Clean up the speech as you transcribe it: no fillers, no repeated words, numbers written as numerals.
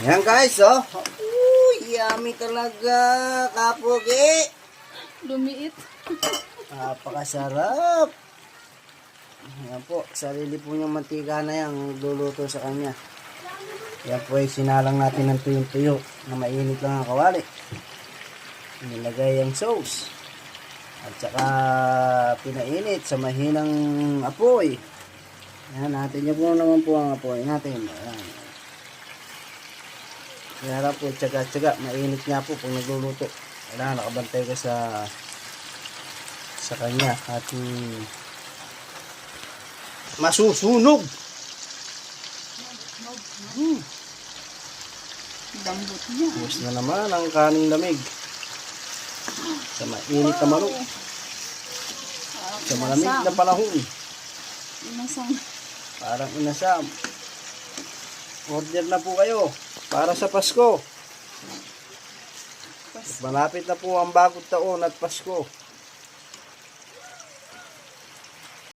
Yan guys, oh. Uy, yummy talaga, kapogi. Lumiit. Napakasarap. Yan po, sarili po niyang mantika na yan, luluto sa kanya. Yan po ay sinalang natin ng tuyong-tuyo na mainit lang ang kawali. Nilagay ang sauce. At saka pinainit sa mahinang apoy. Yan, natin niyo po naman po ang apoy natin. Yan. Kaya po, tsaga-tsaga, mainit nga po pag nagluluto. Kailangan nakabantay ka sa kanya at masusunog. Lambot niya. Tapos na naman ang kaning lamig. Sa mainit na manok. Sa malamig na panahon. Inasang. Parang inasam. Order na po kayo para sa Pasko. Malapit na po ang bagong taon at Pasko.